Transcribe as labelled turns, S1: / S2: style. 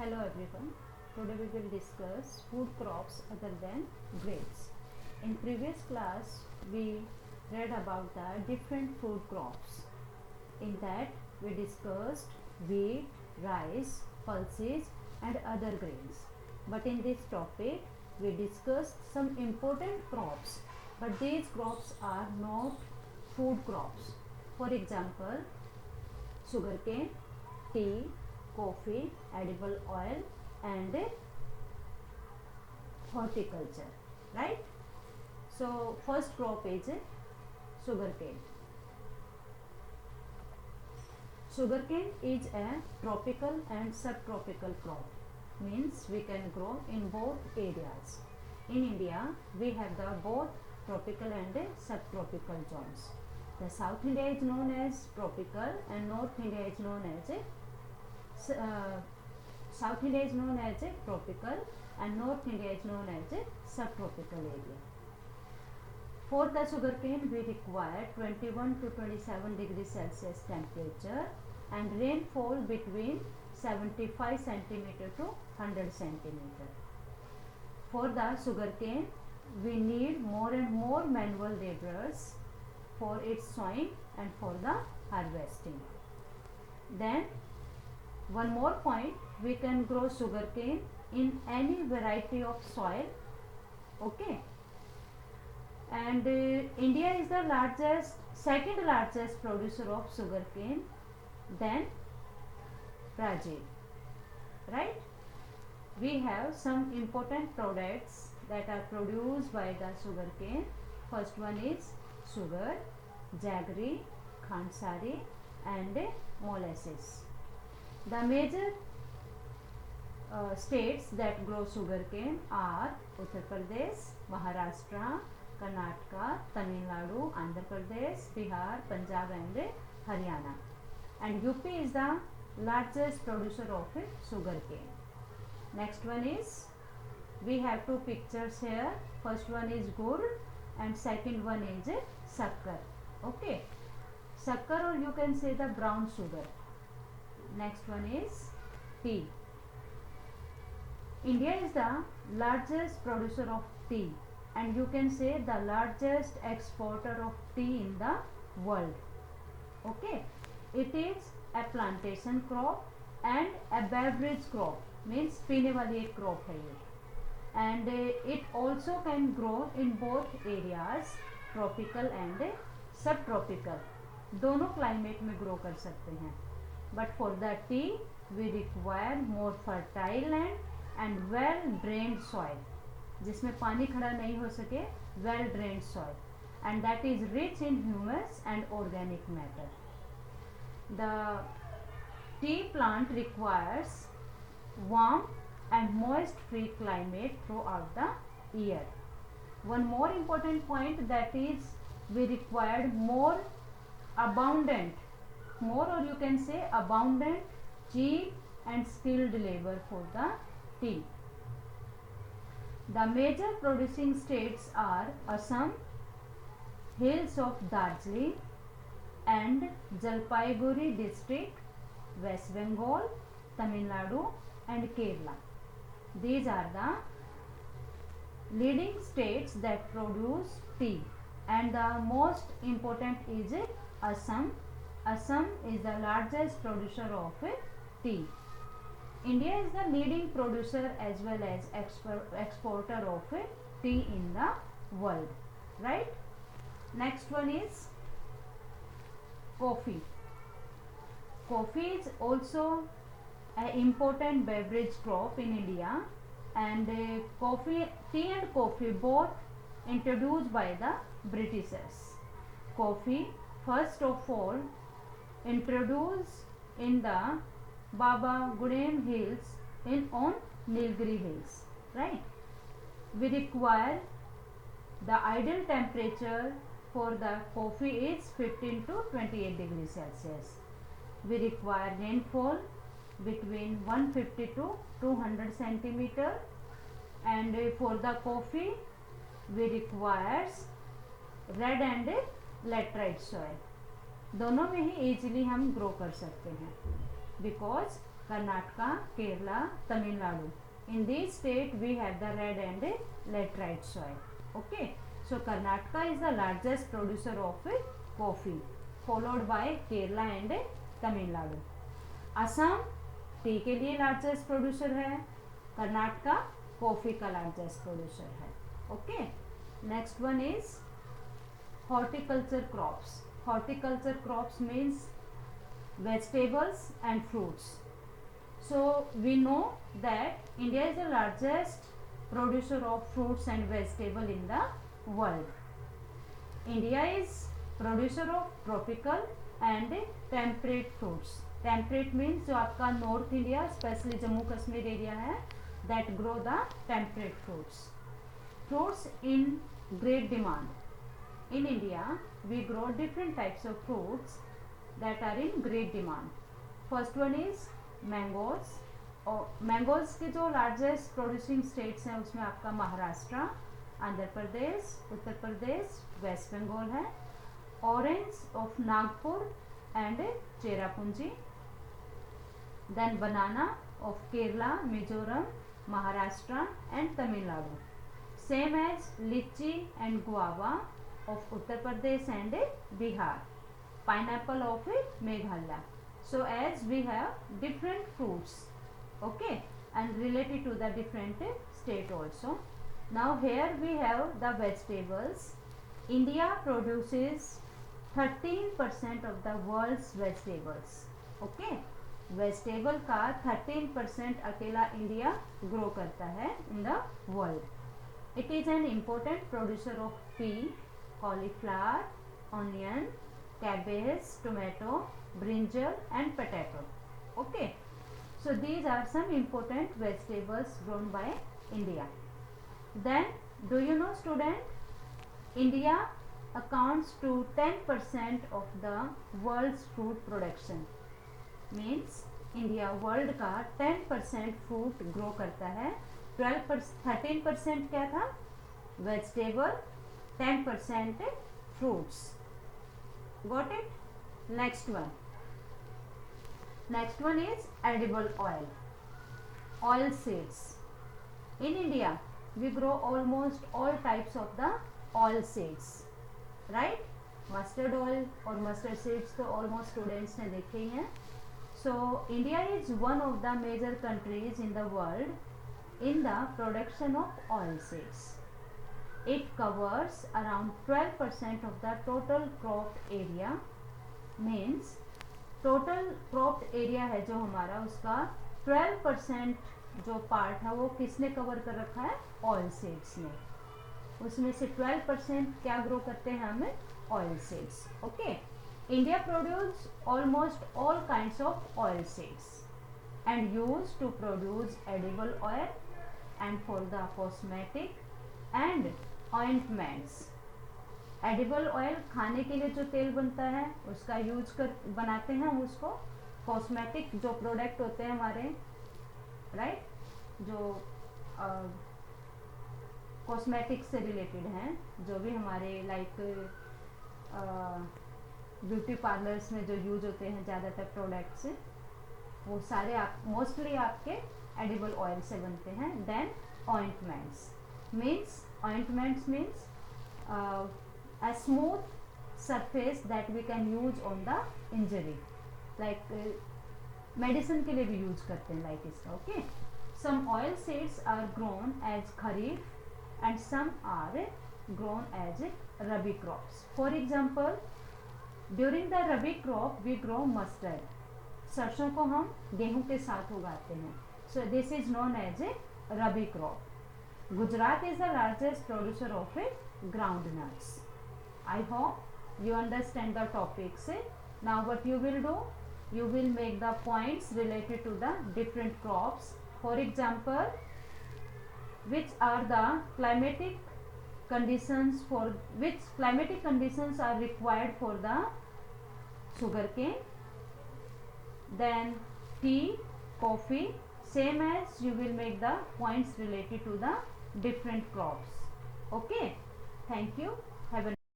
S1: Hello everyone. Today we will discuss food crops other than grapes. In previous class we read about the different food crops. In that we discussed wheat, rice, pulses and other grains. But in this topic we discussed some important crops, but these crops are not food crops. For example, sugarcane, tea, coffee, edible oil and horticulture, right? So first crop is sugarcane. Sugarcane is a tropical and subtropical crop, means we can grow in both areas. In India we have the both tropical and subtropical zones. The South India is known as tropical and North India is known as South India is known as a tropical and North India is known as a subtropical area. For the sugarcane we require 21 to 27 degrees Celsius temperature and rainfall between 75 centimeter to 100 centimeter. For the sugarcane we need more and more manual laborers for its sowing and for the harvesting. Then one more point, we can grow sugarcane in any variety of soil, okay? And India is the second largest producer of sugarcane, then Brazil, right? We have some important products that are produced by the sugarcane. First one is sugar, jaggery, khansari and molasses. The major states that grow sugarcane are Uttar Pradesh, Maharashtra, Karnataka, Tamil Nadu, Andhra Pradesh, Bihar, Punjab and Haryana. And UP is the largest producer of sugarcane. Next one is, we have two pictures here. First one is gur and second one is sakkar. Okay, sakkar, or you can say the brown sugar. Next one is tea. India is the largest producer of tea and you can say the largest exporter of tea in the world. Okay, it is a plantation crop and a beverage crop, means पीने वाली एक crop है ये. And it also can grow in both areas, tropical and subtropical. दोनों climate में grow कर सकते हैं. But for the tea we require more fertile land and well drained soil, जिसमें पानी खड़ा नहीं हो सके, well drained soil, and that is rich in humus and organic matter. The tea plant requires warm and moist free climate throughout the year. One more important point, that is we required more or you can say abundant, cheap and skilled labor for the tea. The major producing states are Assam, hills of Darjeeling and Jalpaiguri district, West Bengal, Tamil Nadu and Kerala. These are the leading states that produce tea, and the most important is Assam. Assam is the largest producer of tea. India is the leading producer as well as exporter of tea in the world, right? Next one is coffee. Coffee is also an important beverage crop in India, and tea and coffee both introduced by the Britishers. Coffee first of all introduced in the Baba Gudem hills on Nilgiri hills, right? We require the ideal temperature for the coffee is 15 to 28 degrees Celsius. We require rainfall between 150 to 200 centimeter, and for the coffee we requires red and laterite soil. दोनों में ही easily हम grow कर सकते हैं, because Karnataka, Kerala, Tamil Nadu. In these states we have the red and laterite soil. Okay, so Karnataka is the largest producer of coffee, followed by Kerala and Tamil Nadu. Assam T के लिए largest producer है, Karnataka coffee का largest producer है. Okay, next one is horticulture crops. Horticulture crops means vegetables and fruits. So we know that India is the largest producer of fruits and vegetable in the world. India is producer of tropical and temperate fruits. Temperate means जो आपका north India specially Jammu Kashmir area है, that grow the temperate fruits. Fruits in great demand. In India we grow different types of fruits that are in great demand. First one is mangoes. और mangoes के जो largest producing states हैं उसमें आपका महाराष्ट्र, आंध्र प्रदेश, उत्तर प्रदेश, वेस्ट बंगाल है. Orange of Nagpur and Cherrapunji. Then banana of Kerala, Mizoram, Maharashtra and Tamil Nadu. Same as lychee and guava of Uttar Pradesh and Bihar. Pineapple of Meghalaya. So as we have different fruits, okay, and related to the different state also. Now here we have the vegetables. India produces 13% of the world's vegetables. Okay, vegetable का 13% अकेला India grow करता है in the world. It is an important producer of pea, cauliflower, onion, cabbage, tomato, brinjal and potato. Okay, so these are some important vegetables grown by India. Then do you know student, India accounts to 10% of the world's food production. Means India world का 10% fruit grow करता है. 13% क्या था vegetable, 10% fruits. Got it? Next one is edible oil. Oil seeds. In India we grow almost all types of the oil seeds, right? Mustard oil और mustard seeds तो almost students ने देखे ही हैं. So India is one of the major countries in the world in the production of oil seeds. It covers around 12% of the total cropped area. Means total cropped area है जो हमारा, उसका 12% जो part है वो किसने कवर कर रखा है, ऑयल सीड्स ने. उसमें से 12% क्या ग्रो करते हैं हमें, oil seeds. Okay, India produce almost all kinds of oil seeds and use to produce edible oil and for the cosmetic and ointments. Edible oil खाने के लिए जो तेल बनता है उसका यूज कर बनाते हैं हम उसको. कॉस्मेटिक जो प्रोडक्ट होते हैं हमारे, राइट, जो कॉस्मेटिक से रिलेटेड हैं, जो भी हमारे लाइक ब्यूटी पार्लर्स में जो यूज होते हैं ज़्यादातर प्रोडक्ट्स, वो सारे आप मोस्टली आपके एडिबल ऑयल से बनते हैं. Then ointments means, ointments means a smooth surface that we can use on the injury, like medicine के लिए भी use करते हैं like इसका. Okay, some oil seeds are grown as kharif and some are grown as rabi crops. For example, during the rabi crop we grow mustard. सरसों को हम गेहूं के साथ उगाते हैं. So this is known as a rabi crop. Gujarat is the largest producer of groundnuts. I hope you understand the topics. Now what you will do, you will make the points related to the different crops. For example, which are the climatic conditions are required for the sugarcane, then tea, coffee. Same as you will make the points related to the different crops. Okay, thank you.